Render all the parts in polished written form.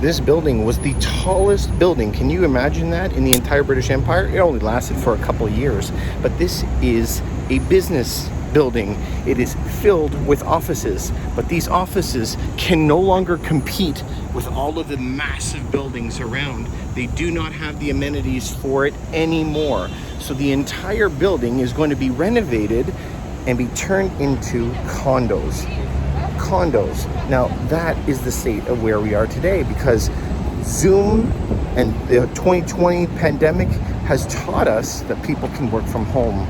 this building was the tallest building. Can you imagine that in the entire British Empire? It only lasted for a couple of years, but this is a business building. It is filled with offices, but these offices can no longer compete with all of the massive buildings around. They do not have the amenities for it anymore. So the entire building is going to be renovated and be turned into condos. Condos. Now that is the state of where we are today, because Zoom and the 2020 pandemic has taught us that people can work from home.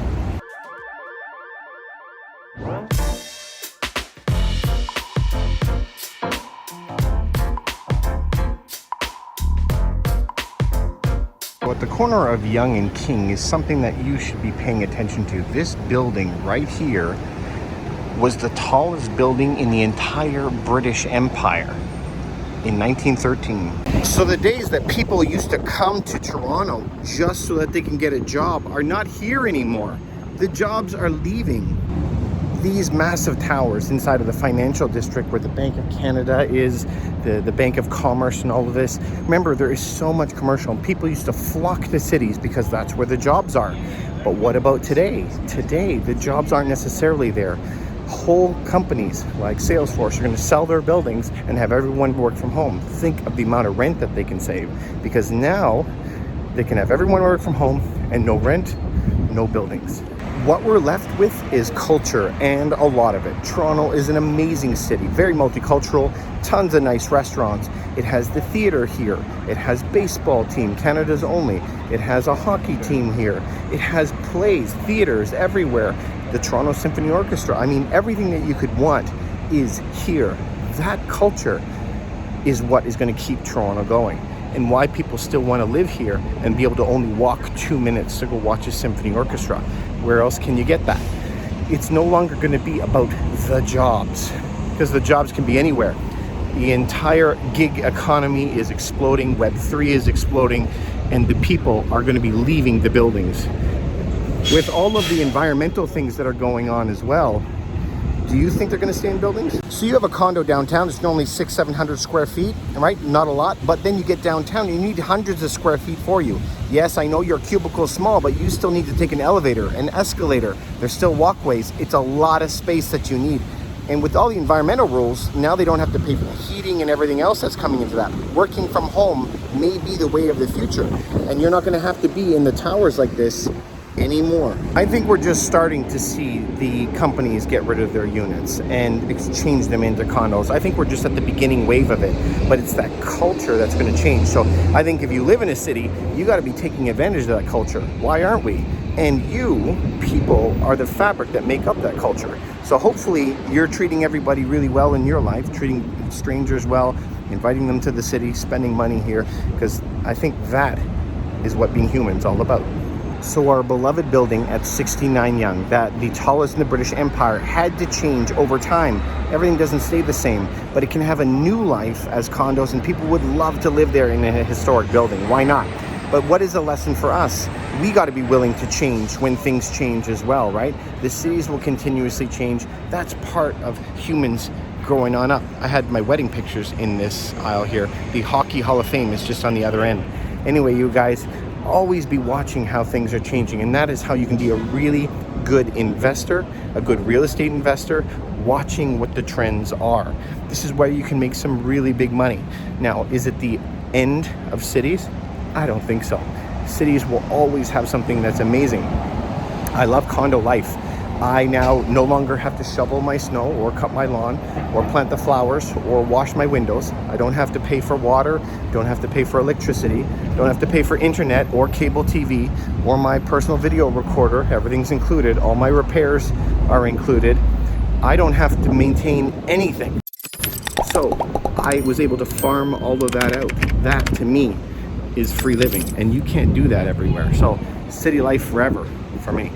At the corner of Yonge and King is something that you should be paying attention to. This building right here was the tallest building in the entire British Empire in 1913. So the days that people used to come to Toronto just so that they can get a job are not here anymore. The jobs are leaving. These massive towers inside of the financial district where the Bank of Canada is, the Bank of Commerce and all of this. Remember, there is so much commercial. People used to flock to cities because that's where the jobs are. But what about today? Today, the jobs aren't necessarily there. Whole companies like Salesforce are going to sell their buildings and have everyone work from home. Think of the amount of rent that they can save, because now they can have everyone work from home and no rent, no buildings. What we're left with is culture, and a lot of it. Toronto is an amazing city, very multicultural, tons of nice restaurants. It has the theater here. It has baseball team, Canada's only. It has a hockey team here. It has plays, theaters everywhere. The Toronto Symphony Orchestra. I mean, everything that you could want is here. That culture is what is going to keep Toronto going, and why people still want to live here and be able to only walk 2 minutes to go watch a symphony orchestra. Where else can you get that? It's no longer going to be about the jobs, because the jobs can be anywhere. The entire gig economy is exploding, Web3 is exploding, and the people are going to be leaving the buildings. With all of the environmental things that are going on as well, do you think they're going to stay in buildings? So you have a condo downtown, it's only 600-700 square feet, right? Not a lot, but then you get downtown, you need hundreds of square feet for you. Yes, I know your cubicle is small, but you still need to take an elevator, an escalator. There's still walkways. It's a lot of space that you need. And with all the environmental rules, now they don't have to pay for heating and everything else that's coming into that. Working from home may be the way of the future, and you're not going to have to be in the towers like this anymore. I think we're just starting to see the companies get rid of their units and exchange them into condos. I think we're just at the beginning wave of it, but it's that culture that's going to change. So I think if you live in a city, you got to be taking advantage of that culture. Why aren't we? And you people are the fabric that make up that culture. So hopefully you're treating everybody really well in your life, treating strangers well, inviting them to the city, spending money here, because I think that is what being human is all about. So our beloved building at 69 Yonge, that the tallest in the British Empire, had to change over time. Everything doesn't stay the same, but it can have a new life as condos, and people would love to live there in a historic building. Why not? But what is a lesson for us? We got to be willing to change when things change as well, right? The cities will continuously change. That's part of humans growing on up. I had my wedding pictures in this aisle here. The Hockey Hall of Fame is just on the other end. Anyway, you guys, always be watching how things are changing, and that is how you can be a really good investor, a good real estate investor, watching what the trends are. This is where you can make some really big money. Now, is it the end of cities? I don't think so. Cities will always have something that's amazing. I love condo life. I now no longer have to shovel my snow or cut my lawn or plant the flowers or wash my windows. I don't have to pay for water, don't have to pay for electricity, don't have to pay for internet or cable TV or my personal video recorder. Everything's included. All my repairs are included. I don't have to maintain anything. So I was able to farm all of that out. That to me is free living, and you can't do that everywhere. So city life forever for me.